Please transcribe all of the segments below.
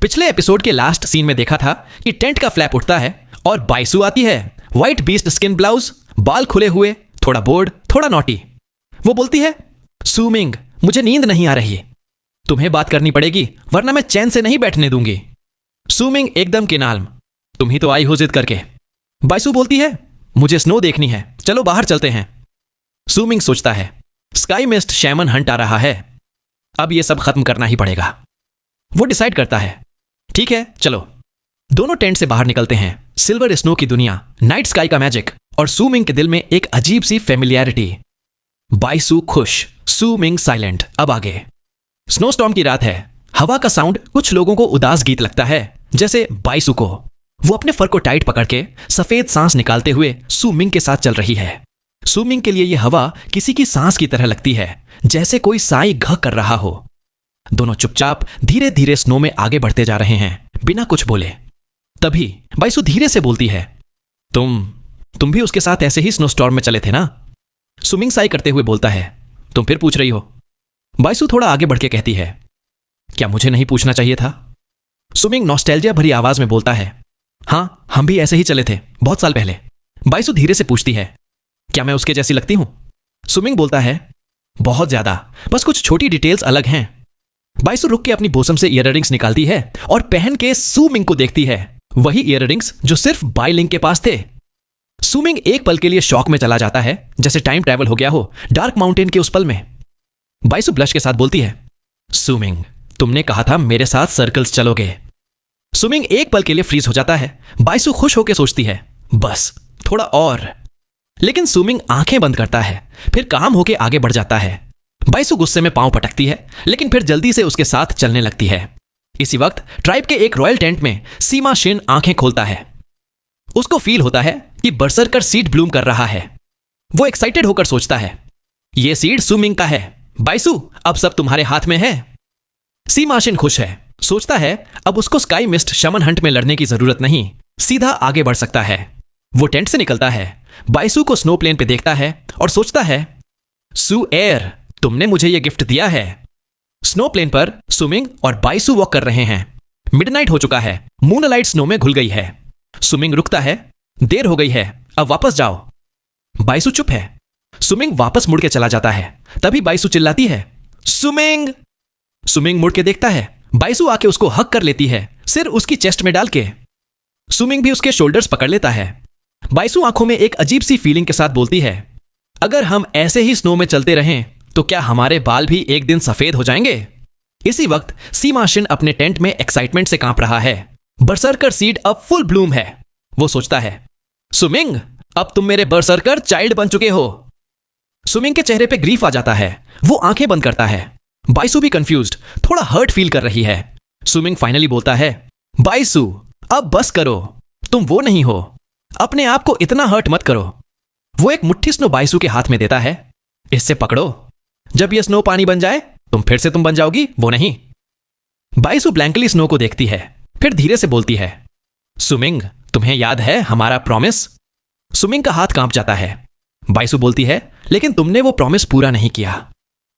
पिछले एपिसोड के last scene में देखा था कि टेंट का फ्लैप उठता है और बाइसू आती है। व्हाइट बीस्ट स्किन ब्लाउज, बाल खुले हुए, थोड़ा बोर्ड, थोड़ा नॉटी। वो बोलती है, सूमिंग, मुझे नींद नहीं आ रही, तुम्हें बात करनी पड़ेगी वरना मैं चैन से नहीं बैठने दूंगी। सूमिंग एकदम किनाल्म, तुम ही तो आई हो जिद करके। बाइसू बोलती है, मुझे स्नो देखनी है, चलो बाहर चलते हैं। सूमिंग सोचता है, स्काई मिस्ट शैमन हंट आ रहा है, अब ये सब खत्म करना ही पड़ेगा। वो डिसाइड करता है, ठीक है चलो। दोनों टेंट से बाहर निकलते हैं। सिल्वर स्नो की दुनिया, नाइट स्काई का मैजिक और सूमिंग के दिल में एक अजीब सी फेमिलियरिटी। बाइसू खुश, सूमिंग साइलेंट। अब आगे स्नोस्टॉर्म की रात है। हवा का साउंड कुछ लोगों को उदास गीत लगता है, जैसे बाइसू को। वो अपने फर को टाइट पकड़ के सफेद सांस निकालते हुए सूमिंग के साथ चल रही है। सूमिंग के लिए यह हवा किसी की सांस की तरह लगती है, जैसे कोई साई घ कर रहा हो। दोनों चुपचाप धीरे धीरे स्नो में आगे बढ़ते जा रहे हैं, बिना कुछ बोले। तभी बाइसू धीरे से बोलती है, तुम भी उसके साथ ऐसे ही स्नोस्टॉर्म में चले थे ना? सूमिंग साई करते हुए बोलता है, तुम फिर पूछ रही हो? बाइसू थोड़ा आगे बढ़ के कहती है, क्या मुझे नहीं पूछना चाहिए था? सूमिंग नॉस्टैल्जिया भरी आवाज में बोलता है, हां, हम भी ऐसे ही चले थे बहुत साल पहले। बाइसू धीरे से पूछती है, क्या मैं उसके जैसी लगती हूं? सूमिंग बोलता है, बहुत ज्यादा, बस कुछ छोटी डिटेल्स अलग हैं। बाइसू रुक के अपनी बोसम से ईयररिंग्स निकालती है और पहन के सूमिंग को देखती है, वही ईयररिंग्स जो सिर्फ बाइलिंग के पास थे। सूमिंग एक पल के लिए शॉक में चला जाता है, जैसे टाइम ट्रैवल हो गया हो डार्क माउंटेन के उस पल में। बाइसू ब्लश के साथ बोलती है, सूमिंग, तुमने कहा था मेरे साथ सर्कल्स चलोगे। सूमिंग एक पल के लिए फ्रीज हो जाता है। बाइसू खुश होकर सोचती है, बस थोड़ा और। लेकिन सूमिंग आंखें बंद करता है, फिर काम होके आगे बढ़ जाता है। बाइसू गुस्से में पांव पटकती है, लेकिन फिर जल्दी से उसके साथ चलने लगती है। इसी वक्त ट्राइब के एक रॉयल टेंट में सीमा शिन आंखें खोलता है। उसको फील होता है कि बरसरकर सीड ब्लूम कर रहा है। वो एक्साइटेड होकर सोचता है, ये सीड सूमिंग का है। बाइसू, अब सब तुम्हारे हाथ में है। सीमा शिन खुश है, सोचता है अब उसको स्काई मिस्ट शमन हंट में लड़ने की जरूरत नहीं, सीधा आगे बढ़ सकता है। वो टेंट से निकलता है, बाइसू को स्नो प्लेन पे देखता है और सोचता है, सू एयर, तुमने मुझे यह गिफ्ट दिया है। स्नो प्लेन पर सूमिंग और बाइसू वॉक कर रहे हैं। मिडनाइट हो चुका है, मूनलाइट स्नो में घुल गई है। सूमिंग रुकता है, देर हो गई है, अब वापस जाओ। बाइसू चुप है। सूमिंग वापस मुड़ के चला जाता है। तभी बाइसू चिल्लाती है, सूमिंग। सूमिंग मुड़ के देखता है, बाइसू आके उसको हक कर लेती है, सिर उसकी चेस्ट में डाल के। सूमिंग भी उसके शोल्डर्स पकड़ लेता है। बाइसू आंखों में एक अजीब सी फीलिंग के साथ बोलती है, अगर हम ऐसे ही स्नो में चलते रहें तो क्या हमारे बाल भी एक दिन सफेद हो जाएंगे? इसी वक्त सीमा शिन अपने टेंट में एक्साइटमेंट से कांप रहा है। बरसरकर सीड अब फुल ब्लूम है। वो सोचता है, सूमिंग, अब तुम मेरे बरसरकर चाइल्ड बन चुके हो। सूमिंग के चेहरे पे ग्रीफ आ जाता है। वो आंखें बंद करता है। बाइसू भी कंफ्यूज्ड, थोड़ा हर्ट फील कर रही है। सूमिंग फाइनली बोलता है, बाइसू, अब बस करो, तुम वो नहीं हो, अपने आप को इतना हर्ट मत करो। वो एक मुट्ठी स्नो बाइसू के हाथ में देता है, इससे पकड़ो, जब ये स्नो पानी बन जाए फिर से तुम बन जाओगी, वो नहीं। बाइसू ब्लैंकली स्नो को देखती है, फिर धीरे से बोलती है, सूमिंग, तुम्हें याद है हमारा प्रॉमिस? सूमिंग का हाथ कांप जाता है। बाइसू बोलती है, लेकिन तुमने वो प्रॉमिस पूरा नहीं किया।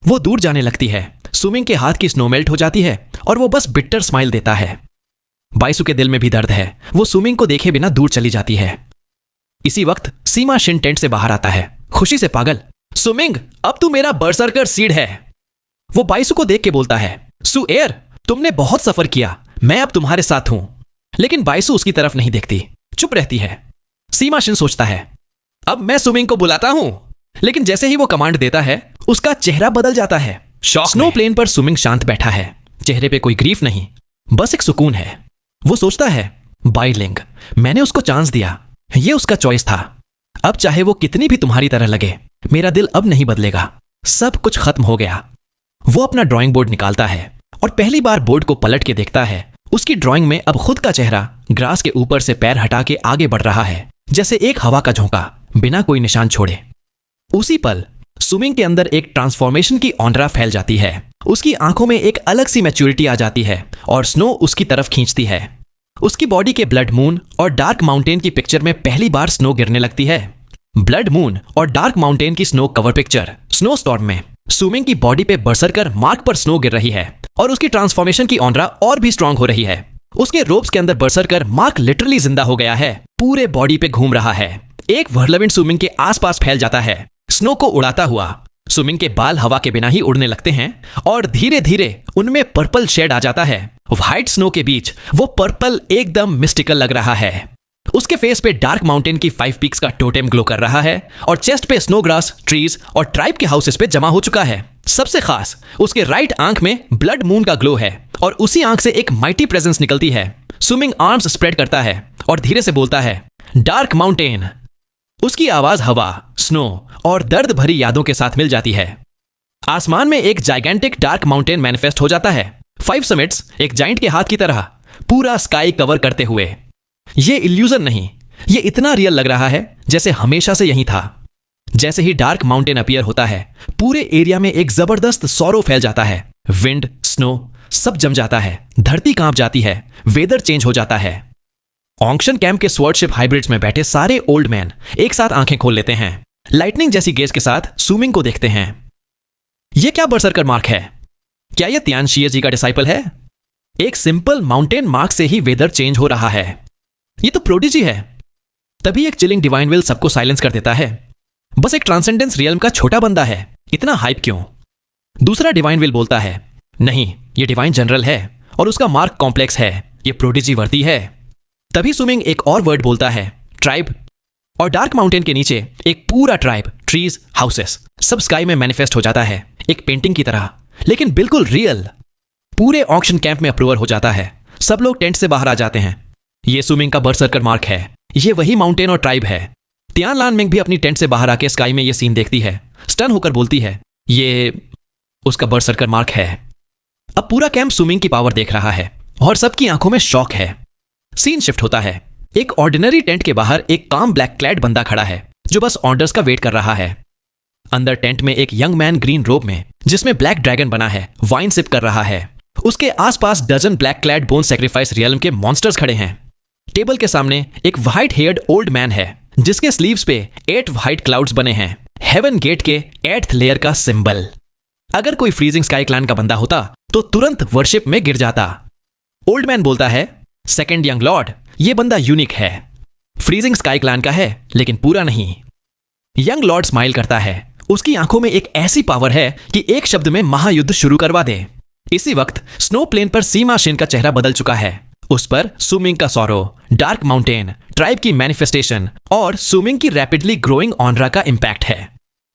वो दूर जाने लगती है। सूमिंग के हाथ की स्नो मेल्ट हो जाती है और वो बस बिट्टर स्माइल देता है। बाइसू के दिल में भी दर्द है। वो सूमिंग को देखे बिना दूर चली जाती है। इसी वक्त सीमा शिन टेंट से बाहर आता है, खुशी से पागल। सूमिंग, अब तू मेरा बरसरकर सीड है। वो बाइसू को देख के बोलता है, सू एयर, तुमने बहुत सफर किया, मैं अब तुम्हारे साथ हूं। लेकिन बाइसू उसकी तरफ नहीं देखती, चुप रहती है। सीमा शिन सोचता है, अब मैं सूमिंग को बुलाता हूं। लेकिन जैसे ही वो कमांड देता है, उसका चेहरा बदल जाता है। स्नो प्लेन पर सूमिंग शांत बैठा है, चेहरे पे कोई ग्रीफ नहीं, बस एक सुकून है। वो सोचता है, बाइलिंग, मैंने उसको चांस दिया, ये उसका चॉइस था। अब चाहे वो कितनी भी तुम्हारी तरह लगे, मेरा दिल अब नहीं बदलेगा, सब कुछ खत्म हो गया। वो अपना ड्राइंग बोर्ड निकालता है और पहली बार बोर्ड को पलट के देखता है। उसकी ड्राइंग में अब खुद का चेहरा ग्रास के ऊपर से पैर हटा के आगे बढ़ रहा है, जैसे एक हवा का झोंका, बिना कोई निशान छोड़े। उसी पल सूमिंग के अंदर एक ट्रांसफॉर्मेशन की ऑनरा फैल जाती है। उसकी आंखों में एक अलग सी मैच्योरिटी आ जाती है और स्नो उसकी तरफ खींचती है। उसकी बॉडी के ब्लड मून और डार्क माउंटेन की पिक्चर में पहली बार स्नो गिरने लगती है। ब्लड मून और डार्क माउंटेन की snow cover picture snow storm में सूमिंग की बॉडी पे बरसरकर मार्क पर स्नो गिर रही है और उसकी ट्रांसफॉर्मेशन की ऑनरा और भी स्ट्रांग हो रही है। उसके रोब्स के अंदर बरसरकर मार्क लिटरली जिंदा हो गया है, पूरे बॉडी पे घूम रहा है, एक व्हर्लविंड सुमिंग के आसपास फैल जाता है, स्नो को उड़ाता हुआ। सुमिंग के बाल हवा के बिना ही उड़ने लगते हैं और धीरे धीरे उनमें पर्पल शेड आ जाता है। व्हाइट स्नो के बीच वो पर्पल एकदम मिस्टिकल लग रहा है। उसके फेस पे डार्क माउंटेन की 5 पीक्स का टोटेम ग्लो कर रहा है और चेस्ट पे स्नो ग्रास, ट्रीज और ट्राइब के हाउसेस पे जमा हो चुका है। सबसे खास उसके राइट आंख में ब्लड मून का ग्लो है और उसी आंख से एक माइटी प्रेजेंस निकलती है। सुमिंग आर्म्स स्प्रेड करता है और धीरे से बोलता है, डार्क माउंटेन। उसकी आवाज हवा, स्नो और दर्द भरी यादों के साथ मिल जाती है। आसमान में एक जाइगेंटिक डार्क माउंटेन मैनिफेस्ट हो जाता है, 5 समिट्स एक जाइंट के हाथ की तरह पूरा स्काई कवर करते हुए। ये इल्यूजन नहीं, ये इतना रियल लग रहा है जैसे हमेशा से यही था। जैसे ही डार्क माउंटेन अपीयर होता है, पूरे एरिया में एक जबरदस्त सौरो फैल जाता है। विंड, स्नो सब जम जाता है, धरती कांप जाती है, वेदर चेंज हो जाता है। ऑक्शन कैंप के स्वॉर्डशिप हाइब्रिड्स में बैठे सारे ओल्ड मैन एक साथ आंखें खोल लेते हैं, लाइटनिंग जैसी गेज के साथ सुमिंग को देखते हैं। यह क्या बरसरकर मार्क है? क्या यह तियान शिये जी का डिसाइपल है? एक सिंपल माउंटेन मार्क से ही वेदर चेंज हो रहा है। ये तो प्रोडिजी है। तभी एक चिलिंग डिवाइन विल सबको साइलेंस कर देता है। बस एक ट्रांसेंडेंस रियल्म का छोटा बंदा है, इतना हाइप क्यों? दूसरा डिवाइन विल बोलता है, नहीं, ये डिवाइन जनरल है और उसका मार्क कॉम्प्लेक्स है, ये प्रोडिजी वर्दी है। तभी सुमिंग एक और वर्ड बोलता है, ट्राइब। और डार्क माउंटेन के नीचे एक पूरा ट्राइब, ट्रीज, हाउसेस सब स्काई में मैनिफेस्ट हो जाता है, एक पेंटिंग की तरह, लेकिन बिल्कुल रियल। पूरे ऑक्शन कैंप में अप्रूवर हो जाता है, सब लोग टेंट से बाहर आ जाते हैं। ये सुमिंग का बरसरकर मार्क है, ये वही माउंटेन और ट्राइब है। तियान लान मिंग भी अपनी टेंट से बाहर आके स्काई में ये सीन देखती है, स्टन होकर बोलती है, ये उसका बरसरकर मार्क है। अब पूरा कैंप सुमिंग की पावर देख रहा है और सबकी आंखों में शॉक है। सीन शिफ्ट होता है। एक ऑर्डिनरी टेंट के बाहर एक काम ब्लैक क्लैड बंदा खड़ा है जो बस ऑर्डर्स का वेट कर रहा है। अंदर टेंट में एक यंग मैन ग्रीन रोब में, जिसमें ब्लैक ड्रैगन बना है, वाइन सिप कर रहा है। उसके आसपास dozen black clad bone sacrifice realm के मॉन्स्टर्स खड़े हैं। टेबल के सामने एक व्हाइट हेयर्ड ओल्ड मैन है जिसके स्लीव्स पे 8 व्हाइट क्लाउड्स बने हैं, हेवन गेट के 8th लेयर का सिंबल। अगर कोई फ्रीजिंग स्काई क्लैन का बंदा होता तो तुरंत वर्शिप में गिर जाता। ओल्ड मैन बोलता है, सेकंड यंग लॉर्ड, ये बंदा यूनिक है, फ्रीजिंग स्काई क्लैन का है लेकिन पूरा नहीं। यंग लॉर्ड स्माइल करता है, उसकी आंखों में एक ऐसी पावर है कि एक शब्द में महायुद्ध शुरू करवा दे। इसी वक्त स्नो प्लेन पर सीमा शिन का चेहरा बदल चुका है। उस पर सुमिंग का सौरो, डार्क माउंटेन, ट्राइब की मैनिफेस्टेशन और सुमिंग की रैपिडली ग्रोइंग ऑनरा का इंपैक्ट है।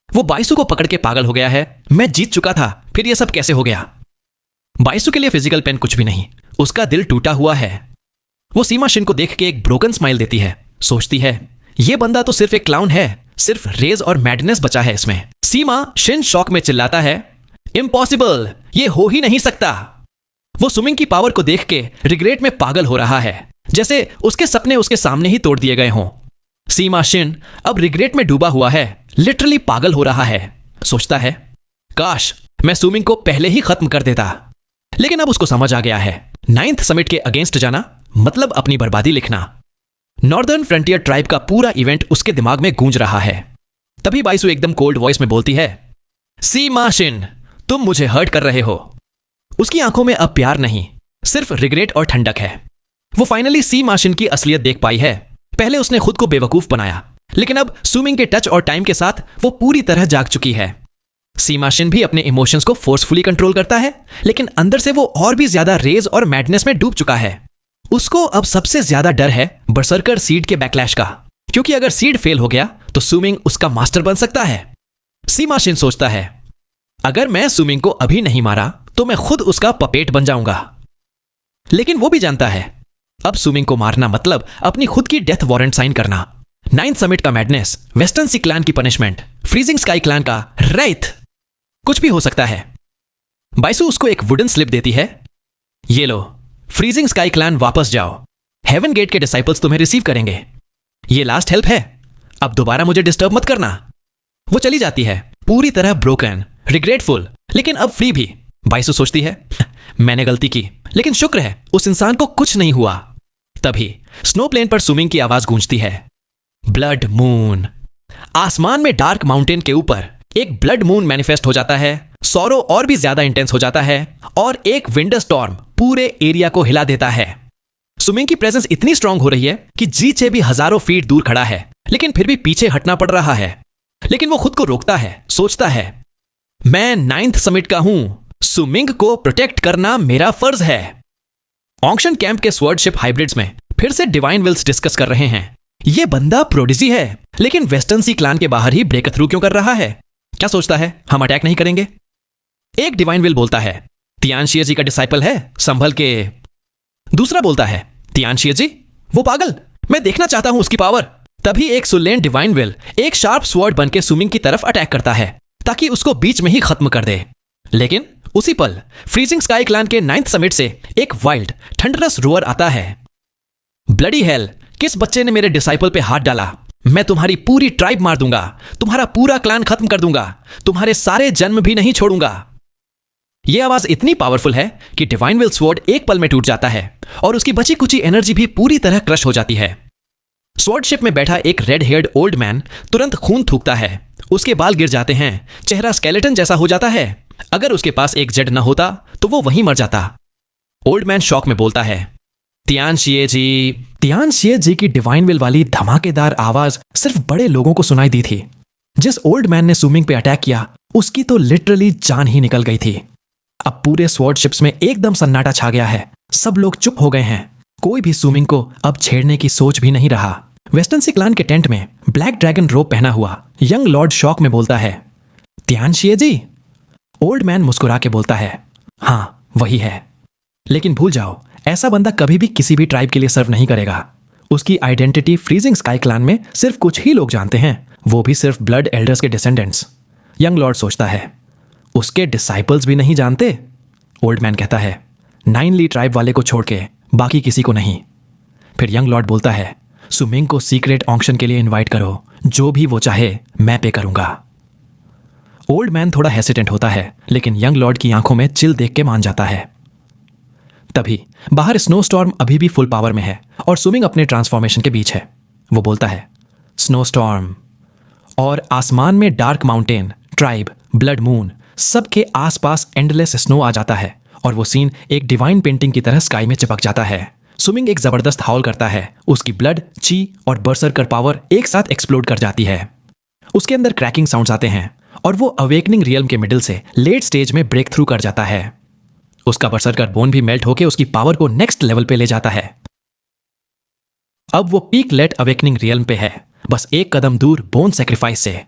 वो बाइसु को पकड़ के पागल हो गया है। मैं जीत चुका था, फिर यह सब कैसे हो गया? बाइसु के लिए फिजिकल पेन कुछ भी नहीं, उसका दिल टूटा हुआ है। वो सीमा शिन को देख के एक ब्रोकन स्माइल देती है, सोचती है, यह बंदा तो सिर्फ एक क्लाउन है, सिर्फ रेज और मैडनेस बचा है इसमें। सीमा शिन शॉक में चिल्लाता है, इम्पॉसिबल, ये हो ही नहीं सकता। वो सुमिंग की पावर को देख के रिग्रेट में पागल हो रहा है, जैसे उसके सपने उसके सामने ही तोड़ दिए गए हों। सीमा शिन अब रिग्रेट में डूबा हुआ है, लिटरली पागल हो रहा है। सोचता है, काश मैं सुमिंग को पहले ही खत्म कर देता। लेकिन अब उसको समझ आ गया है, 9th समिट के अगेंस्ट जाना मतलब अपनी बर्बादी लिखना। नॉर्दर्न फ्रंटियर ट्राइब का पूरा इवेंट उसके दिमाग में गूंज रहा है। तभी बाइसु एकदम कोल्ड वॉइस में बोलती है, सीमा शिन, तुम मुझे हर्ट कर रहे हो। उसकी आंखों में अब प्यार नहीं, सिर्फ रिग्रेट और ठंडक है। वो फाइनली सीमा शिन की असलियत देख पाई है। पहले उसने खुद को बेवकूफ बनाया, लेकिन अब सुमिंग के टच और टाइम के साथ वो पूरी तरह जाग चुकी है। सीमा शिन भी अपने इमोशंस को फोर्सफुली कंट्रोल करता है, लेकिन अंदर से वो और भी ज्यादा रेज और मैडनेस में डूब चुका है। उसको अब सबसे ज्यादा डर है बरसरकर सीड के बैकलैश का, क्योंकि अगर सीड फेल हो गया तो सुमिंग उसका मास्टर बन सकता है। सीमा शिन सोचता है, अगर मैं सुमिंग को अभी नहीं मारा तो मैं खुद उसका पपेट बन जाऊंगा। लेकिन वो भी जानता है, अब सुमिंग को मारना मतलब अपनी खुद की डेथ वारंट साइन करना। 9th समिट का मैडनेस, वेस्टर्न सी क्लैन की पनिशमेंट, फ्रीजिंग स्काई क्लैन का रेथ, कुछ भी हो सकता है। बाइसु उसको एक वुडन स्लिप देती है, ये लो, फ्रीजिंग स्काई क्लैन वापस जाओ, हेवन गेट के डिसाइपल्स तुम्हें रिसीव करेंगे। ये लास्ट हेल्प है, अब दोबारा मुझे डिस्टर्ब मत करना। वो चली जाती है, पूरी तरह ब्रोकन, रिग्रेटफुल, लेकिन अब फ्री भी। बाइसु सोचती है, मैंने गलती की, लेकिन शुक्र है उस इंसान को कुछ नहीं हुआ। तभी स्नो प्लेन पर सुमिंग की आवाज गूंजती है, ब्लड मून। आसमान में डार्क माउंटेन के ऊपर एक ब्लड मून मैनिफेस्ट हो जाता है। सौरो और भी ज्यादा इंटेंस हो जाता है और एक विंडर स्टॉर्म पूरे एरिया को हिला देता है। सुमिंग की प्रेजेंस इतनी स्ट्रांग हो रही है कि जीचे भी हजारों फीट दूर खड़ा है, लेकिन फिर भी पीछे हटना पड़ रहा है। लेकिन वो खुद को रोकता है, सोचता है, मैं 9th समिट का हूं, सुमिंग को प्रोटेक्ट करना मेरा फर्ज है। ऑक्शन कैंप के स्वॉर्डशिप हाइब्रिड्स में फिर से डिवाइन विल्स डिस्कस कर रहे हैं। ये बंदा प्रोडिजी है, लेकिन वेस्टर्न सी क्लान के बाहर ही ब्रेक थ्रू क्यों कर रहा है? क्या सोचता है, हम अटैक नहीं करेंगे? एक डिवाइन विल बोलता है, तियानशिए जी का डिसाइपल है, संभल के। दूसरा बोलता है, तियानशिए जी वो पागल, मैं देखना चाहता हूं उसकी पावर। तभी एक सुलेन डिवाइन विल एक शार्प स्वॉर्ड बन के सुमिंग की तरफ अटैक करता है ताकि उसको बीच में ही खत्म कर दे। लेकिन उसी पल फ्रीजिंग स्काई क्लान के 9th समिट से एक वाइल्ड थंडरस रोअर आता है। ब्लडी हेल, किस बच्चे ने मेरे डिसाइपल पे हाथ डाला? मैं तुम्हारी पूरी ट्राइब मार दूंगा, तुम्हारा पूरा क्लान खत्म कर दूंगा, तुम्हारे सारे जन्म भी नहीं छोड़ूंगा। यह आवाज इतनी पावरफुल है कि डिवाइन विल स्वॉर्ड एक पल में टूट जाता है और उसकी बची कुची एनर्जी भी पूरी तरह क्रश हो जाती है। स्वॉर्डशिप में बैठा एक रेड हेयर्ड ओल्ड मैन तुरंत खून थूकता है, उसके बाल गिर जाते हैं, चेहरा स्केलेटन जैसा हो जाता है। अगर उसके पास एक जेड न होता तो वो वहीं मर जाता। ओल्ड मैन शॉक में बोलता है, तियानशिए जी की डिवाइन विल वाली धमाकेदार आवाज सिर्फ बड़े लोगों को सुनाई दी थी। जिस ओल्ड मैन ने सुमिंग पे अटैक किया उसकी तो लिटरली जान ही निकल गई थी। अब पूरे स्वॉर्डशिप्स में एकदम सन्नाटा छा गया है, सब लोग चुप हो गए हैं, कोई भी सुमिंग को अब छेड़ने की सोच भी नहीं रहा। वेस्टर्न सी क्लान के टेंट में ब्लैक ड्रैगन रोब पहना हुआ यंग लॉर्ड शॉक में बोलता है, तियानशिए जी। ओल्ड मैन मुस्कुरा के बोलता है, हाँ वही है, लेकिन भूल जाओ, ऐसा बंदा कभी भी किसी भी ट्राइब के लिए सर्व नहीं करेगा। उसकी आइडेंटिटी फ्रीजिंग स्काई क्लान में सिर्फ कुछ ही लोग जानते हैं, वो भी सिर्फ ब्लड एल्डर्स के डिसेंडेंट्स। यंग लॉर्ड सोचता है, उसके डिसाइपल्स भी नहीं जानते? ओल्ड मैन कहता है, 9 ली ट्राइब वाले को छोड़ के बाकी किसी को नहीं। फिर यंग लॉर्ड बोलता है, सुमिंग को सीक्रेट ऑक्शन के लिए इनवाइट करो, जो भी वो चाहे मैं पे करूंगा। ओल्ड मैन थोड़ा हेसिटेंट होता है, लेकिन यंग लॉर्ड की आंखों में चिल देख के मान जाता है। तभी बाहर स्नो स्टॉर्म अभी भी फुल पावर में है और सुमिंग अपने ट्रांसफॉर्मेशन के बीच है। वो बोलता है, स्नो स्टॉर्म, और आसमान में dark mountain, tribe, blood moon, सबके आसपास एंडलेस स्नो आ जाता है और वो सीन एक डिवाइन पेंटिंग की तरह स्काई में चिपक जाता है। सुमिंग एक जबरदस्त हाउल करता है, उसकी ब्लड, ची और बर्सरकर पावर एक साथ एक्सप्लोड कर जाती है। उसके अंदर क्रैकिंग साउंड्स आते हैं और वो अवेकनिंग रियल्म के मिडिल से लेट स्टेज में ब्रेक थ्रू कर जाता है। उसका बर्सरकर बोन भी मेल्ट होकर उसकी पावर को नेक्स्ट लेवल पे ले जाता है। अब वो पीक लेट अवेकनिंग रियल्म पे है, बस एक कदम दूर बोन सेक्रीफाइस से।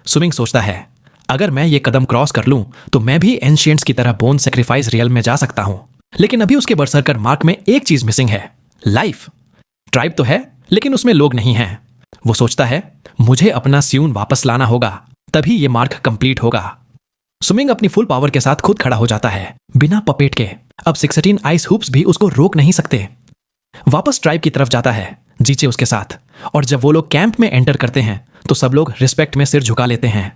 सुमिंग सोचता है, अगर मैं ये कदम क्रॉस कर लूं तो मैं भी एंशिएंट्स की तरह बोन सेक्रीफाइस रियल्म में जा सकता हूं। लेकिन अभी उसके बर्सरकर मार्क में एक चीज मिसिंग है, लाइफ। ट्राइब तो है लेकिन उसमें लोग नहीं हैं। वो सोचता है, मुझे अपना स्यून वापस लाना होगा, तभी ये मार्क कंप्लीट होगा। सुमिंग अपनी फुल पावर के साथ खुद खड़ा हो जाता है, बिना पपेट के। अब 16 आइस हुप्स भी उसको रोक नहीं सकते। वापस ट्राइब की तरफ जाता है, जीचे उसके साथ। और जब वो लोग कैंप में एंटर करते हैं तो सब लोग रिस्पेक्ट में सिर झुका लेते हैं।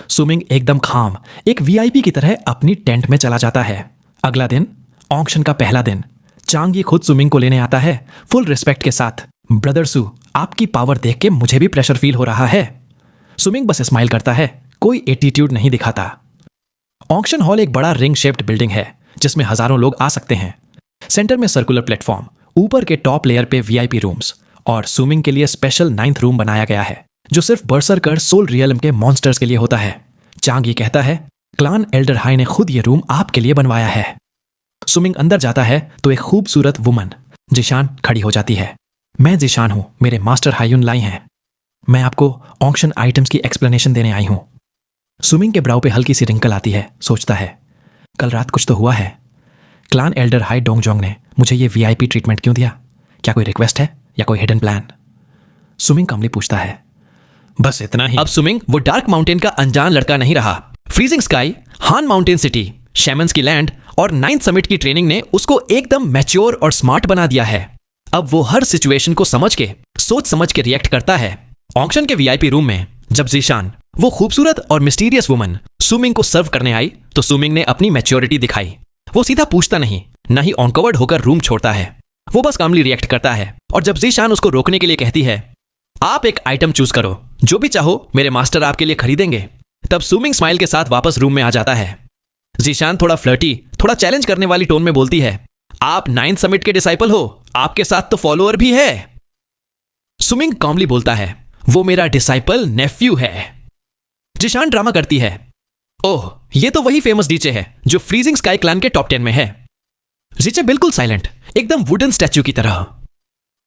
सुमिंग एकदम खाम एक वीआईपी की तरह अपनी टेंट में चला जाता है। अगला दिन, ऑक्शन का पहला दिन, चांगी खुद सुमिंग को लेने आता है फुल रिस्पेक्ट के साथ। ब्रदर सू, आपकी पावर देख के मुझे भी प्रेशर फील हो रहा है। सुमिंग बस स्माइल करता है, कोई एटीट्यूड नहीं दिखाता। ऑक्शन हॉल एक बड़ा रिंग शेप्ड बिल्डिंग है जिसमें हजारों लोग आ सकते हैं। सेंटर में सर्कुलर प्लेटफॉर्म, ऊपर के टॉप लेयर पे वीआईपी रूम्स और सुमिंग के लिए स्पेशल 9th रूम बनाया गया है जो सिर्फ बर्सरकर सोल रियल्म के मॉन्स्टर्स के लिए होता है। चांग ये कहता है, क्लान एल्डर हाई ने खुद ये रूम आपके लिए बनवाया है। सुमिंग अंदर जाता है तो एक खूबसूरत वुमन जिशान खड़ी हो जाती है। मैं जिशान हूं, मेरे मास्टर हायुन लाई हैं। मैं आपको ऑक्शन आइटम्स की एक्सप्लेनेशन देने आई हूं। सुमिंग के ब्राउ पे हल्की सी रिंकल आती है, सोचता है, कल रात कुछ तो हुआ है। क्लान एल्डर हाई डोंगजोंग ने मुझे ये वीआईपी ट्रीटमेंट क्यों दिया? क्या कोई रिक्वेस्ट है या कोई हिडन प्लान? सुमिंग कमली पूछता है। बस इतना ही। अब सुमिंग वो डार्क माउंटेन का अनजान लड़का नहीं रहा। फ्रीजिंग स्काई, हान माउंटेन सिटी, शैमन्स की लैंड और 9th समिट की ट्रेनिंग ने उसको एकदम मैच्योर और स्मार्ट बना दिया है। अब वो हर सिचुएशन को समझ के, सोच समझ के रिएक्ट करता है। ऑक्शन के वीआईपी रूम में जब जीशान, वो खूबसूरत और मिस्टीरियस वुमन, सुमिंग को सर्व करने आई तो सुमिंग ने अपनी मैच्योरिटी दिखाई। वो सीधा पूछता नहीं, ना ही ऑनकवर्ड होकर रूम छोड़ता है। वो बस कामली रिएक्ट करता है। और जब जीशान उसको रोकने के लिए कहती है, आप एक आइटम चूज करो, जो भी चाहो मेरे मास्टर आपके लिए खरीदेंगे, तब सुमिंग स्माइल के साथ वापस रूम में आ जाता है। जीशान थोड़ा फ्लर्टी, थोड़ा चैलेंज करने वाली टोन में बोलती है, आप 9th समिट के डिसाइपल हो, आपके साथ तो फॉलोअर भी है। सुमिंग कॉमली बोलता है, वो मेरा डिसाइपल नेफ्यू है। जिशान ड्रामा करती है, ओह ये तो वही फेमस डीजे है जो फ्रीजिंग स्काई क्लैन के टॉप 10 में है। जीचे बिल्कुल साइलेंट, एकदम वुडन स्टैच्यू की तरह।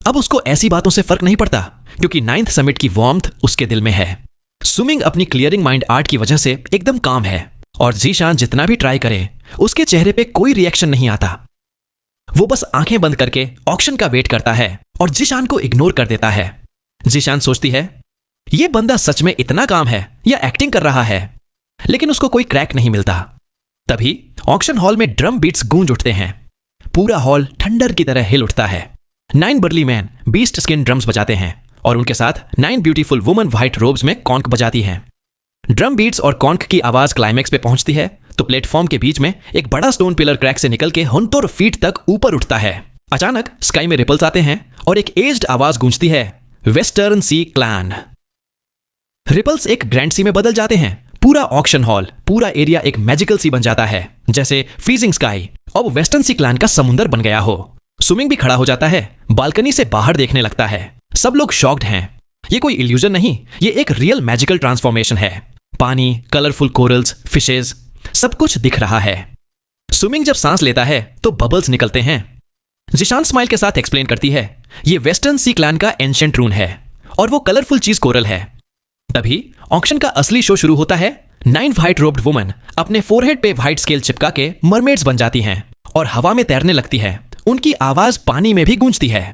अब उसको ऐसी बातों से फर्क नहीं पड़ता क्योंकि 9th समिट की वार्मथ उसके दिल में है। सुमिंग अपनी क्लियरिंग माइंड आर्ट की वजह से एकदम काम है और जीशान जितना भी ट्राई करे उसके चेहरे पे कोई रिएक्शन नहीं आता। वो बस आंखें बंद करके ऑक्शन का वेट करता है और जीशान को इग्नोर कर देता है। जीशान सोचती है ये बंदा सच में इतना काम है या एक्टिंग कर रहा है, लेकिन उसको कोई क्रैक नहीं मिलता। तभी ऑक्शन हॉल में ड्रम बीट्स गूंज उठते हैं। पूरा हॉल ठंडर की तरह हिल उठता है। 9 barley man beast skin drums बजाते हैं और उनके साथ 9 ब्यूटीफुल वुमन व्हाइट रोब्स में कॉन्क बजाती हैं। ड्रम बीट्स और कॉन्क की आवाज क्लाइमैक्स पे पहुंचती है तो प्लेटफॉर्म के बीच में एक बड़ा स्टोन पिलर क्रैक से निकल के हुनतोर फीट तक ऊपर उठता है। अचानक स्काई में रिपल्स आते हैं और एक एज्ड आवाज गूंजती है, वेस्टर्न सी क्लैन। रिपल्स एक ग्रैंड सी में बदल जाते हैं। पूरा ऑक्शन हॉल, पूरा एरिया एक मैजिकल सी बन जाता है, जैसे फ्रीजिंग स्काई अब वेस्टर्न सी क्लैन का समुंदर बन गया हो। सुमिंग भी खड़ा हो जाता है, बालकनी से बाहर देखने लगता है। सब लोग शॉक्ड हैं। ये कोई इल्यूजन नहीं, ये एक रियल मैजिकल ट्रांसफॉर्मेशन है। पानी, कलरफुल कोरल्स, फिशेज, सब कुछ दिख रहा है। सुमिंग जब सांस लेता है तो बबल्स निकलते हैं। जिशान स्माइल के साथ एक्सप्लेन करती है, ये वेस्टर्न सी क्लैन का एंशिएंट रून है और वो कलरफुल चीज कोरल है। तभी ऑक्शन का असली शो शुरू होता है। 9 व्हाइट रोब्ड वुमन अपने फोरहेड पे व्हाइट स्केल चिपका के मरमेड्स बन जाती हैं और हवा में तैरने लगती है। उनकी आवाज पानी में भी गूंजती है।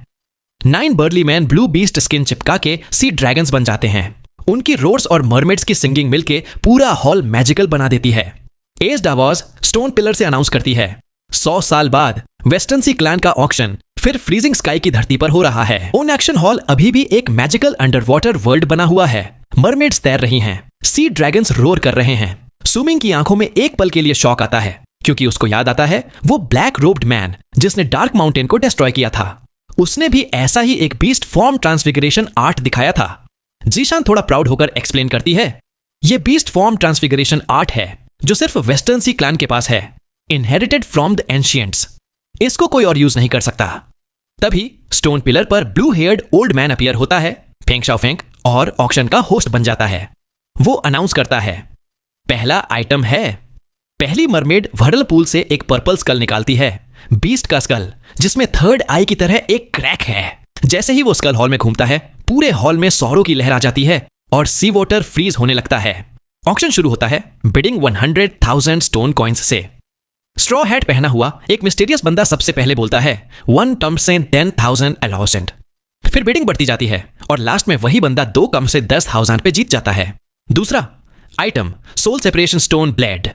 9 barley man blue beast skin चिपका के सी ड्रैगन्स बन जाते हैं। उनकी रोर्स और मरमेड्स की सिंगिंग मिलके पूरा हॉल मैजिकल बना देती है। एज्ड आवाज स्टोन पिलर से अनाउंस करती है, 100 साल बाद वेस्टर्न सी क्लैन का ऑक्शन फिर फ्रीजिंग स्काई की धरती पर हो रहा है। ओन एक्शन हॉल अभी भी एक मैजिकल अंडर वाटर वर्ल्ड बना हुआ है। मरमेड्स तैर रही हैं, सी ड्रैगन्स रोर कर रहे हैं। सुमिंग की आंखों में एक पल के लिए शॉक आता है क्योंकि उसको याद आता है वो ब्लैक रोब्ड मैन जिसने डार्क माउंटेन को डिस्ट्रॉय किया था, उसने भी ऐसा ही एक बीस्ट फॉर्म ट्रांसफिगरेशन आर्ट दिखाया था। जीशान थोड़ा प्राउड होकर एक्सप्लेन करती है, ये बीस्ट फॉर्म ट्रांसफिगरेशन आर्ट है जो सिर्फ वेस्टर्न सी क्लैन के पास है, इनहेरिटेड फ्रॉम द एंशिएंट्स। इसको कोई और यूज नहीं कर सकता। तभी स्टोन पिलर पर blue heard old man appear होता है, फेंग शाओफेंग, और ऑक्शन का होस्ट बन जाता है। वो अनाउंस करता है, पहला आइटम है। पहली मरमेड व्हर्लपूल से एक पर्पल स्कल निकालती है, बीस्ट का स्कल जिसमें थर्ड आई की तरह एक क्रैक है। जैसे ही वो स्कल हॉल में घूमता है पूरे हॉल में सौरों की लहर आ जाती है और सी वाटर फ्रीज होने लगता है। ऑक्शन शुरू होता है बिडिंग 100,000 स्टोन कॉइन्स से। स्ट्रॉ हैट पहना हुआ एक मिस्टीरियस बंदा सबसे पहले बोलता है 1 टम से 10,000 अलॉसेंट। फिर बिडिंग बढ़ती जाती है और लास्ट में वही बंदा 2 कम से 10,000 पे जीत जाता है। दूसरा item soul separation stone blade.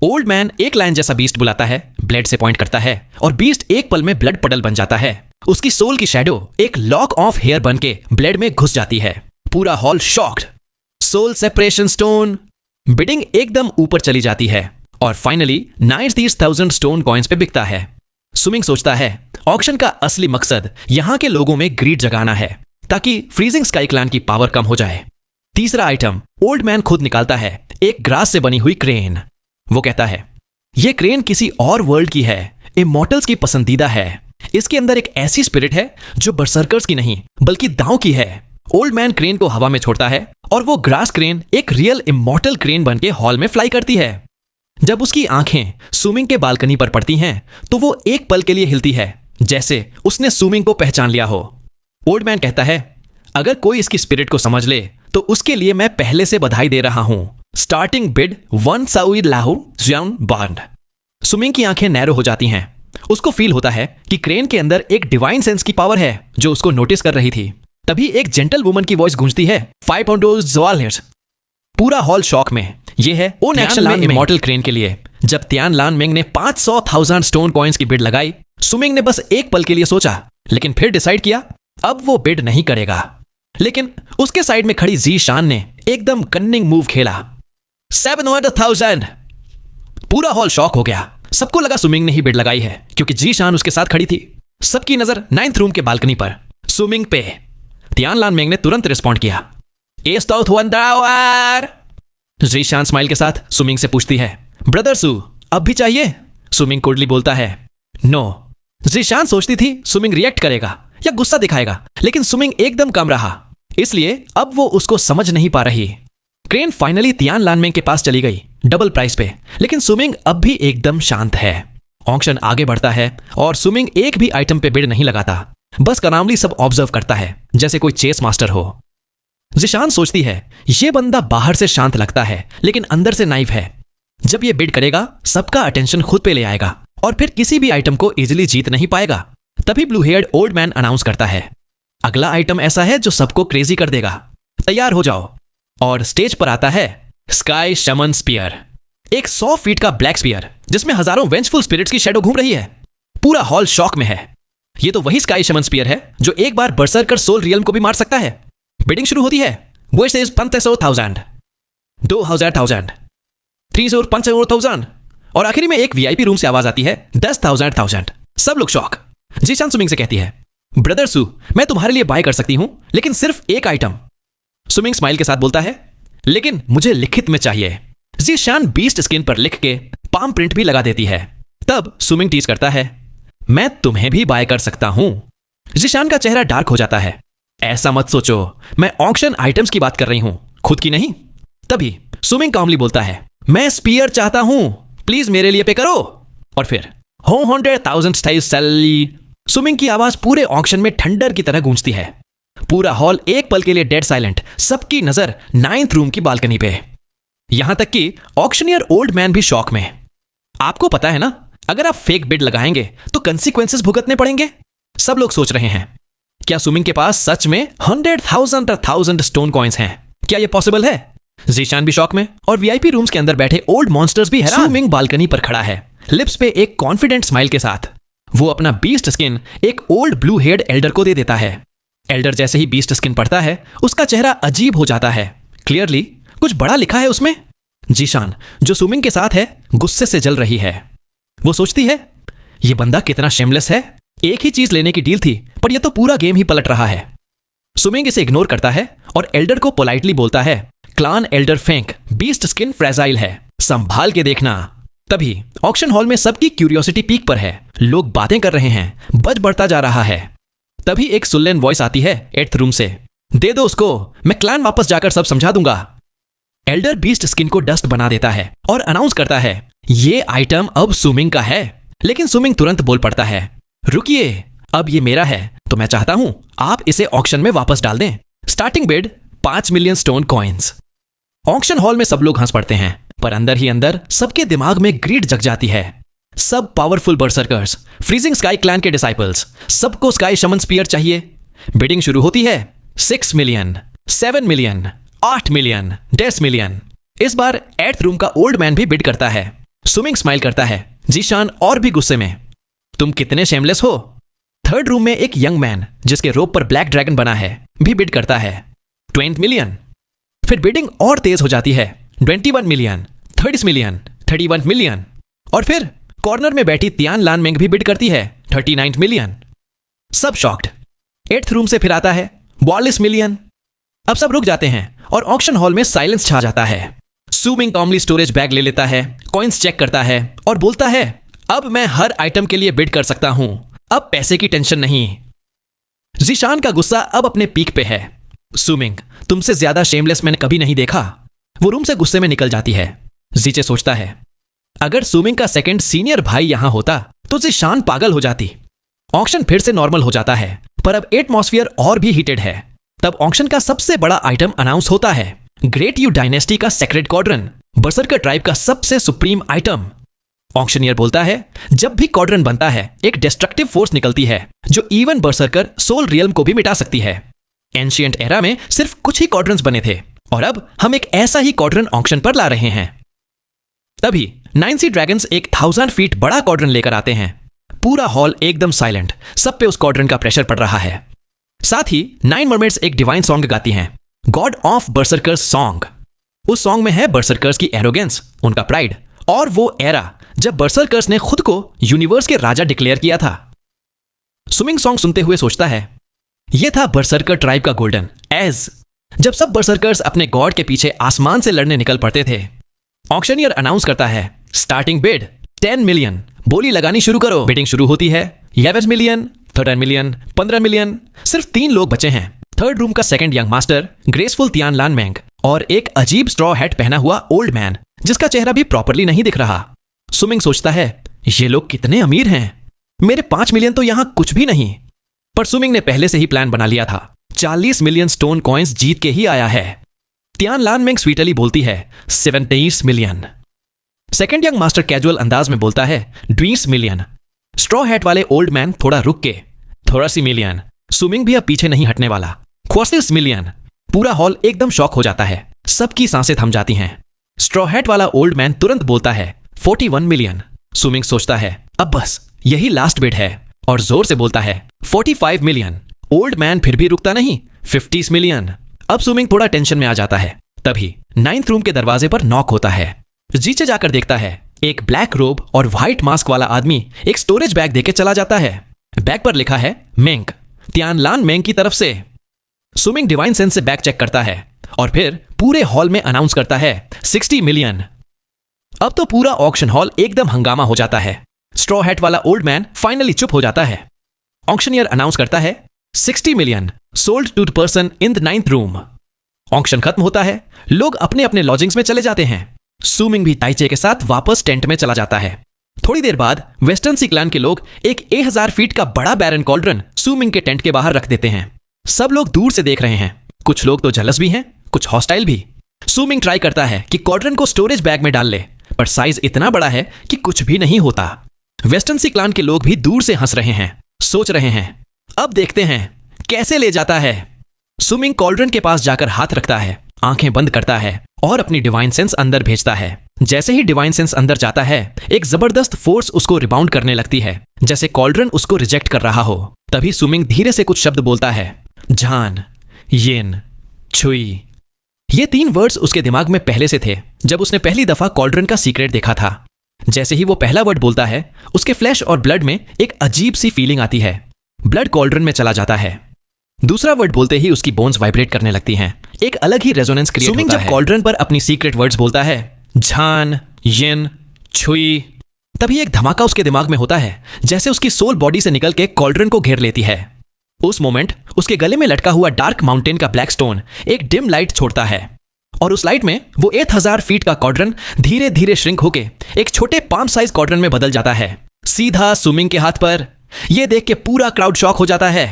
Old man एक लाइन जैसा बीस्ट बुलाता है, ब्लेड से पॉइंट करता है और बीस्ट एक पल में ब्लड पडल बन जाता है। उसकी सोल की शैडो एक लॉक ऑफ हेयर बन के ब्लेड में घुस जाती है। पूरा hall shocked. Soul separation stone. Bidding एकदम ऊपर चली जाती है और फाइनली 90,000 स्टोन कॉइन्स पे बिकता है। सुमिंग सोचता है ऑक्शन का असली मकसद यहां के लोगों में ग्रीड जगाना है ताकि फ्रीजिंग स्काई क्लैन की पावर कम हो जाए। तीसरा आइटम ओल्ड मैन खुद निकालता है, एक ग्रास से बनी हुई क्रेन। वो कहता है यह क्रेन किसी और वर्ल्ड की है, इमॉर्टल्स की पसंदीदा है। इसके अंदर एक ऐसी स्पिरिट है जो बरसर्कर्स की नहीं बल्कि दांव की है। ओल्ड मैन क्रेन को हवा में छोड़ता है और वो ग्रास क्रेन एक रियल इमॉर्टल क्रेन बन के हॉल में फ्लाई करती है। जब उसकी आंखें सुमिंग के बालकनी पर पड़ती हैं तो वो एक पल के लिए हिलती है जैसे उसने सुमिंग को पहचान लिया हो। ओल्ड मैन कहता है अगर कोई इसकी स्पिरिट को समझ ले तो उसके लिए मैं पहले से बधाई दे रहा हूं। स्टार्टिंग बिड 1 साउई लाहू ज्यान बार्ड। सुमिंग की आंखें नैरो हो जाती हैं। उसको फील होता है कि क्रेन के अंदर एक डिवाइन सेंस की पावर है जो उसको नोटिस कर रही थी। तभी एक जेंटल वुमन की वॉइस गूंजती है, 5 पूरा हॉल शॉक में। यह है ओन एक्शन में इमॉर्टल क्रेन के लिए। जब तियान लान मेंग ने 500,000 स्टोन कॉइन्स की बिड लगाई, सुमिंग ने बस एक पल के लिए सोचा, लेकिन फिर डिसाइड किया अब वो बिड नहीं करेगा। लेकिन उसके साइड में खड़ी जी शान ने एकदम कन्निंग मूव खेला, 700,000। पूरा हॉल शॉक हो गया। सबको लगा सुमिंग ने ही बिड लगाई है क्योंकि जी शान उसके साथ खड़ी थी। सबकी नजर 9th रूम के बालकनी पर सुमिंग पे। तियान लान मेंग ने तुरंत रिस्पॉन्ड किया, जी शान स्माइल के साथ सुमिंग से पूछती है, ब्रदर सू अब भी चाहिए? सुमिंग कोडली बोलता है, नो जीशान सोचती थी सुमिंग रिएक्ट करेगा या गुस्सा दिखाएगा, लेकिन सुमिंग एकदम कम रहा, इसलिए अब वो उसको समझ नहीं पा रही। क्रेन फाइनली तियान लानमेंग के पास चली गई डबल प्राइस पे, लेकिन सुमिंग अब भी एकदम शांत है। ऑक्शन आगे बढ़ता है और सुमिंग एक भी आइटम पे बिड नहीं लगाता, बस करामली सब ऑब्जर्व करता है जैसे कोई चेस मास्टर हो। जीशान सोचती है ये बंदा बाहर से शांत लगता है लेकिन अंदर से नाइव है। जब ये बिड करेगा सबका अटेंशन खुद पे ले आएगा और फिर किसी भी आइटम को इजीली जीत नहीं पाएगा। तभी blue heard old man announce करता है, अगला आइटम ऐसा है जो सबको क्रेजी कर देगा, तैयार हो जाओ। और स्टेज पर आता है स्काई शमन स्पीयर, एक 100 फीट का ब्लैक स्पीयर जिसमें हजारों वेंचफुल स्पिरिट्स की शैडो घूम रही है। पूरा हॉल शॉक में है। ये तो वही स्काई शमन स्पीयर है जो एक बार बर्सर्कर सोल रियल्म को भी मार सकता है। बिडिंग शुरू होती है। वो इज 500,000, 2,000, 3,500,000 और आखिरी में एक वीआईपी रूम से आवाज आती है 10,000। सब लोग शॉक। जीशान सुमिंग से कहती है, ब्रदर सू, मैं तुम्हारे लिए बाय कर सकती हूं लेकिन सिर्फ एक आइटम। सुमिंग स्माइल के साथ बोलता है, लेकिन मुझे लिखित में चाहिए। जीशान बीस्ट स्किन पर लिख के पाम प्रिंट भी लगा देती है। तब सुमिंग टीज करता है, मैं तुम्हें भी बाय कर सकता हूं। जीशान का चेहरा डार्क हो जाता है, ऐसा मत सोचो, मैं ऑक्शन आइटम्स की बात कर रही हूं, खुद की नहीं। तभी सुमिंग कामली बोलता है, मैं स्पीयर चाहता हूं, प्लीज मेरे लिए पे करो। और फिर 100,000 स्टाइल सैलरी। सुमिंग की आवाज पूरे ऑक्शन में ठंडर की तरह गूंजती है। पूरा हॉल एक पल के लिए डेड साइलेंट, सबकी नजर 9th रूम की बालकनी पे। यहां तक कि ऑक्शनियर ओल्ड मैन भी शॉक में। आपको पता है ना, अगर आप फेक बिड लगाएंगे तो कंसीक्वेंसेस भुगतने पड़ेंगे। सब लोग सोच रहे हैं, क्या सुमिंग के पास सच में 100,000 स्टोन कॉइंस हैं? क्या यह पॉसिबल है? जीशान भी शॉक में और वीआईपी रूम्स के अंदर बैठे ओल्ड मॉन्स्टर्स भी हैरान। सुमिंग बालकनी पर खड़ा है, लिप्स पे एक कॉन्फिडेंट स्माइल के साथ। वो अपना बीस्ट स्किन एक ओल्ड ब्लू हेयर्ड एल्डर को दे देता है। एल्डर जैसे ही बीस्ट स्किन पढ़ता है उसका चेहरा अजीब हो जाता है। क्लियरली कुछ बड़ा लिखा है उसमें। जीशान जो सुमिंग के साथ है गुस्से से जल रही है। वो सोचती है, ये बंदा कितना शेमलेस है। एक ही चीज लेने की डील थी पर यह तो पूरा गेम ही पलट रहा है। सुमिंग इसे इग्नोर करता है और एल्डर को पोलाइटली बोलता है, क्लान एल्डर फेंक, बीस्ट स्किन फ्रेजाइल है, संभाल के देखना। तभी ऑक्शन हॉल में सबकी क्यूरियोसिटी पीक पर है। लोग बातें कर रहे हैं, बज बढ़ता जा रहा है। तभी एक सुल्लेन वॉइस आती है 8th रूम से, दे दो उसको, मैं क्लैन वापस जाकर सब समझा दूंगा। एल्डर बीस्ट स्किन को डस्ट बना देता है और अनाउंस करता है, ये आइटम अब सुमिंग का है। लेकिन सुमिंग तुरंत बोल पड़ता है, रुकिए, अब ये मेरा है तो मैं चाहता हूं आप इसे ऑक्शन में वापस डाल दें। Starting bid 5 million stone coins. Auction hall में सब लोग हंस पड़ते हैं, पर अंदर ही अंदर सबके दिमाग में ग्रीड जग जाती है। सब पावरफुल बर्सर्कर्स, फ्रीजिंग स्काई क्लैन के डिसाइपल्स, सबको स्काई शमन स्पीयर चाहिए। बिडिंग शुरू होती है। 6 मिलियन, 7 मिलियन, 8 मिलियन, 10 मिलियन। इस बार 8th रूम का ओल्ड मैन भी बिड करता है। सुमिंग स्माइल करता है। जीशान और भी गुस्से में, तुम कितने शेमलेस हो। 3rd रूम में एक यंग मैन जिसके रोप पर ब्लैक ड्रैगन बना है भी बिड करता है। 20 मिलियन। फिर बिडिंग और तेज हो जाती है। 21 मिलियन, 30 मिलियन, 31 मिलियन। और फिर कॉर्नर में बैठी तियान लानमेंग भी बिड करती है 39 मिलियन। सब शॉक्ड। 8th रूम से फिर आता है 42 मिलियन। अब सब रुक जाते हैं और ऑक्शन हॉल में साइलेंस छा जाता है। सुमिंग कॉमली स्टोरेज बैग ले लेता है, कॉइन्स चेक करता है और बोलता है, अब मैं हर आइटम के लिए बिड कर सकता हूं, अब पैसे की टेंशन नहीं। जीशान का गुस्सा अब अपने पीक पे है। सुमिंग, तुमसे ज्यादा शेमलेस मैंने कभी नहीं देखा। वो रूम से गुस्से में निकल जाती है। जीचे सोचता है, अगर सुमिंग का सेकंड सीनियर भाई यहां होता तो जीशान पागल हो जाती। ऑक्शन फिर से नॉर्मल हो जाता है, पर अब एटमॉस्फेयर और भी हीटेड है। तब ऑक्शन का सबसे बड़ा आइटम अनाउंस होता है, ग्रेट यू डायनेस्टी का सेक्रेड कॉर्ड्रन, बर्सर्कर ट्राइब का सबसे सुप्रीम आइटम। ऑक्शनियर बोलता है, जब भी कॉर्ड्रन बनता है एक डिस्ट्रक्टिव फोर्स निकलती है जो इवन बर्सर्कर सोल रियल्म को भी मिटा सकती है। एंशिएंट एरा में सिर्फ कुछ ही कॉर्ड्रन्स बने थे और अब हम एक ऐसा ही कॉर्ड्रन ऑक्शन पर ला रहे हैं। तभी 9 सी ड्रैगन्स एक 1000 फीट बड़ा कॉर्ड्रन लेकर आते हैं। पूरा हॉल एकदम साइलेंट, सब पे उस कॉर्ड्रन का प्रेशर पड़ रहा है। साथ ही 9 मरमेड्स एक डिवाइन सॉन्ग गाती हैं, गॉड ऑफ बर्सर्कर्स सॉन्ग। उस सॉन्ग में है बर्सर्कर्स की एरोगेंस, उनका प्राइड और वो एरा जब बर्सर्कर्स ने खुद को यूनिवर्स के राजा डिक्लेयर किया था। सुमिंग सॉन्ग सुनते हुए सोचता है, यह था बर्सर्कर ट्राइब का गोल्डन एज, जब सब बर्सर्कर्स अपने गॉड के पीछे आसमान से लड़ने निकल पड़ते थे। ऑक्शनियर अनाउंस करता है, स्टार्टिंग बिड 10 मिलियन, बोली लगानी शुरू करो। बिडिंग शुरू होती है 11 मिलियन, 13 मिलियन, 15 मिलियन, सिर्फ 3 लोग बचे हैं। थर्ड रूम का second young master, graceful Tian Lanmeng, और एक अजीब स्ट्रॉ हैट पहना हुआ ओल्ड मैन जिसका चेहरा भी प्रॉपरली नहीं दिख रहा। सुमिंग सोचता है, ये लोग कितने अमीर हैं, मेरे 5 मिलियन तो यहां कुछ भी नहीं। पर सुमिंग ने पहले से ही प्लान बना लिया था, 40 मिलियन स्टोन कॉइन्स जीत के ही आया है। तियान लानमेंग स्वीटली बोलती है 27 million. Second young master casual अंदाज में बोलता है 20 मिलियन। स्ट्रॉ हैट वाले ओल्ड मैन थोड़ा रुक के 30 मिलियन। सुमिंग भी अब पीछे नहीं हटने वाला, 36 मिलियन। पूरा हॉल एकदम शॉक हो जाता है, सबकी सांसें थम जाती हैं। स्ट्रॉ हैट वाला ओल्ड मैन तुरंत बोलता है 41 मिलियन। सुमिंग सोचता है अब बस यही लास्ट बिड है, और जोर से बोलता है 45 मिलियन। ओल्ड मैन फिर भी रुकता नहीं, 50 मिलियन। अब सुमिंग थोड़ा टेंशन में आ जाता है। तभी 9th रूम के दरवाजे पर नॉक होता है। नीचे जाकर देखता है, एक ब्लैक रोब और व्हाइट मास्क वाला आदमी एक स्टोरेज बैग देके चला जाता है। बैग पर लिखा है मेंग, तियान लानमेंग की तरफ से। सुमिंग डिवाइन सेंस से बैग चेक करता है और फिर पूरे हॉल में अनाउंस करता है 60 मिलियन। अब तो पूरा ऑक्शन हॉल एकदम हंगामा हो जाता है। स्ट्रॉ हैट वाला ओल्ड मैन फाइनली चुप हो जाता है। ऑक्शनियर अनाउंस करता है 60 million sold to the person in the 9th room. Auction खत्म होता है, लोग अपने अपने लॉजिंग्स में चले जाते हैं। सुमिंग भी ताइचे के साथ वापस टेंट में चला जाता है। थोड़ी देर बाद वेस्टर्न सी क्लैन के लोग एक 1000 फीट का बड़ा बैरन कॉल्ड्रन सुमिंग के टेंट के बाहर रख देते हैं। सब लोग दूर से देख रहे हैं, कुछ लोग तो जलस भी हैं, कुछ हॉस्टाइल भी। सुमिंग ट्राई करता है कि कॉल्ड्रन को स्टोरेज बैग में डाल ले, पर साइज इतना बड़ा है कि कुछ भी नहीं होता। वेस्टर्न सी क्लैन के लोग भी दूर से हंस रहे हैं, सोच रहे हैं अब देखते हैं कैसे ले जाता है। सुमिंग कॉल्ड्रन के पास जाकर हाथ रखता है, आंखें बंद करता है और अपनी डिवाइन सेंस अंदर भेजता है। जैसे ही डिवाइन सेंस अंदर जाता है, एक जबरदस्त फोर्स उसको रिबाउंड करने लगती है, जैसे कॉल्ड्रन उसको रिजेक्ट कर रहा हो। तभी सुमिंग धीरे से कुछ शब्द बोलता है, झान, येन, छुई। ये 3 वर्ड्स उसके दिमाग में पहले से थे जब उसने पहली दफा कॉल्ड्रन का सीक्रेट देखा था। जैसे ही वो पहला वर्ड बोलता है, उसके फ्लैश और ब्लड में एक अजीब सी फीलिंग आती है। ब्लड कॉल्ड्रन में चला जाता है। दूसरा वर्ड बोलते ही उसकी बोन्स वाइब्रेट करने लगती हैं, एक अलग ही रेजोनेंस क्रिएट होता है। सुमिंग जब कॉल्ड्रन पर अपनी सीक्रेट वर्ड्स बोलता है, झान, येन, छुई, तभी एक धमाका उसके दिमाग में होता है, जैसे उसकी सोल बॉडी से निकल के कॉल्ड्रन को घेर लेती है। उस मोमेंट उसके गले में लटका हुआ डार्क माउंटेन का ब्लैक स्टोन एक डिम लाइट छोड़ता है, और उस लाइट में वो 8000 फीट का कॉल्ड्रन धीरे धीरे श्रिंक होके एक छोटे पाम साइज कॉल्ड्रन में बदल जाता है, सीधा सुमिंग के हाथ पर। यह देख के पूरा क्राउड शॉक हो जाता है।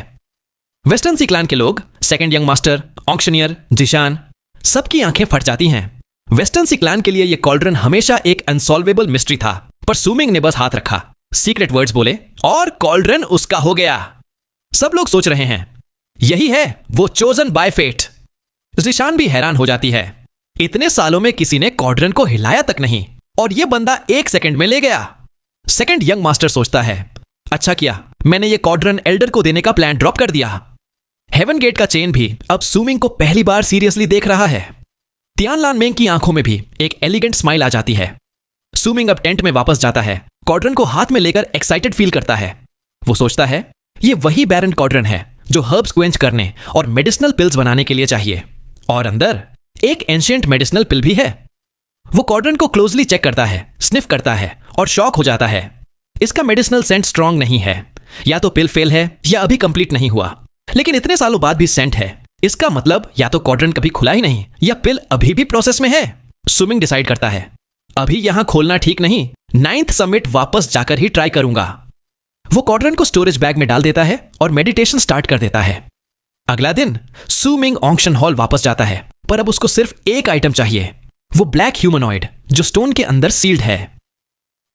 वेस्टर्न सी क्लैन के लोग, सेकंड यंग मास्टर, ऑक्शनियर, जिशान, सबकी आंखें फट जाती हैं। वेस्टर्न सी क्लैन के लिए यह कॉल्ड्रन हमेशा एक अनसॉल्वेबल मिस्ट्री था, पर सुमिंग ने बस हाथ रखा, सीक्रेट वर्ड्स बोले और कॉल्ड्रन उसका हो गया। सब लोग सोच रहे हैं यही है वो चोजन बाय फेट। जिशान भी हैरान हो जाती है, इतने सालों में किसी ने कॉल्ड्रन को हिलाया तक नहीं, और यह बंदा 1 सेकंड में ले गया। सेकंड यंग मास्टर सोचता है, अच्छा किया मैंने ये कॉल्ड्रन एल्डर को देने का प्लान ड्रॉप कर दिया। हेवन गेट का चेन भी अब सुमिंग को पहली बार सीरियसली देख रहा है। तियान लानमेंग की आंखों में भी एक एलिगेंट स्माइल आ जाती है। सुमिंग अब टेंट में वापस जाता है, कॉल्ड्रन को हाथ में लेकर एक्साइटेड फील करता है। वो सोचता है ये वही बैरन कॉल्ड्रन है जो हर्ब्स क्वेंच करने और मेडिसिनल पिल्स बनाने के लिए चाहिए, और अंदर एक एंशिएंट मेडिसिनल पिल भी है। वो कॉल्ड्रन को क्लोजली चेक करता है, स्निफ करता है और शॉक हो जाता है। इसका मेडिसिनल सेंट स्ट्रांग नहीं है, या तो पिल फेल है या अभी कंप्लीट नहीं हुआ, लेकिन इतने सालों बाद भी सेंट है। इसका मतलब या तो कॉल्ड्रन कभी खुला ही नहीं या पिल अभी भी प्रोसेस में है। सुमिंग डिसाइड करता है अभी यहां खोलना ठीक नहीं, 9th समिट वापस जाकर ही ट्राई करूंगा। वो कॉल्ड्रन को स्टोरेज बैग में डाल देता है और मेडिटेशन स्टार्ट कर देता है। अगला दिन सुमिंग ऑक्शन हॉल वापस जाता है, पर अब उसको सिर्फ एक आइटम चाहिए, वो ब्लैक ह्यूमनॉइड जो स्टोन के अंदर सील्ड है।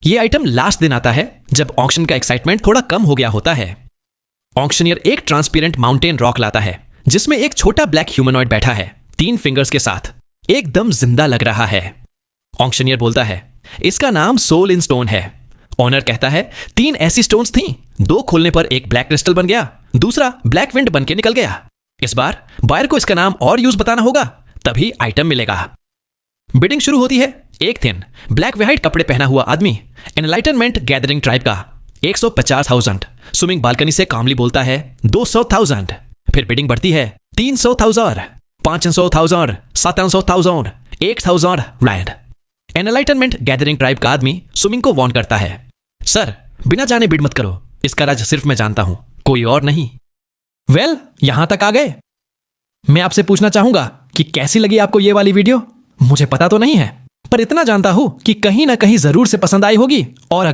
यह आइटम लास्ट दिन आता है जब ऑक्शन का एक्साइटमेंट थोड़ा कम हो गया होता है। ऑक्शनियर एक ट्रांसपेरेंट माउंटेन रॉक लाता है जिसमें एक छोटा ब्लैक ह्यूमनॉइड बैठा है, 3 फिंगर्स के साथ, एकदम जिंदा लग रहा है। ऑक्शनियर बोलता है इसका नाम सोल इन स्टोन है। ऑनर कहता है 3 ऐसी स्टोन्स थीं, 2 खोलने पर एक ब्लैक क्रिस्टल बन गया, दूसरा ब्लैक विंड बन के निकल गया। इस बार बायर को इसका नाम और यूज बताना होगा, तभी आइटम मिलेगा। बिडिंग शुरू होती है। एक दिन ब्लैक व्हाइट कपड़े पहना हुआ आदमी, एनलाइटनमेंट गैदरिंग ट्राइब का, 150,000। सुमिंग बालकनी से कामली बोलता है 200,000। फिर बिडिंग बढ़ती है 300,000, 500,000, 700,000, 8,000 रैंड। एनलाइटनमेंट गैदरिंग ट्राइब का आदमी सुमिंग को वार्न करता है, सर बिना जाने बिड मत करो, इसका राज सिर्फ मैं जानता हूं, कोई और नहीं। वेल, यहां तक आ गए। मैं आपसे पूछना चाहूंगा कि कैसी लगी आपको ये वाली वीडियो। मुझे पता तो नहीं है, पर इतना जानता हूं कि कहीं ना कहीं जरूर से पसंद आई होगी। और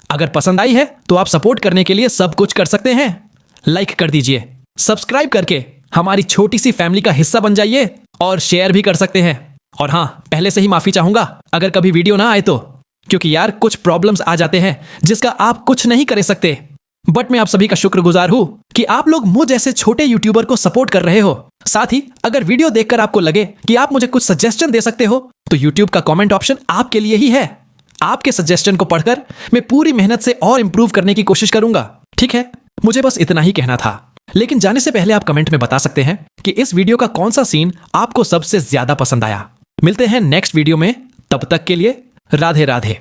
अगर पसंद आई है तो आप सपोर्ट करने के लिए सब कुछ कर सकते हैं। लाइक कर दीजिए, सब्सक्राइब करके हमारी छोटी सी फैमिली का हिस्सा बन जाइए, और शेयर भी कर सकते हैं। और हाँ, पहले से ही माफी चाहूंगा अगर कभी वीडियो ना आए तो, क्योंकि यार कुछ प्रॉब्लम्स आ जाते हैं जिसका आप कुछ नहीं कर सकते। बट मैं आप सभी का शुक्रगुजार हूं कि आप लोग मुझ जैसे छोटे यूट्यूबर को सपोर्ट कर रहे हो। साथ ही अगर वीडियो देखकर आपको लगे कि आप मुझे कुछ सजेशन दे सकते हो तो यूट्यूब का कमेंट ऑप्शन आपके लिए ही है। आपके सजेशन को पढ़कर मैं पूरी मेहनत से और इंप्रूव करने की कोशिश करूंगा। ठीक है, मुझे बस इतना ही कहना था। लेकिन जाने से पहले आप कमेंट में बता सकते हैं कि इस वीडियो का कौन सा सीन आपको सबसे ज्यादा पसंद आया। मिलते हैं नेक्स्ट वीडियो में, तब तक के लिए राधे राधे।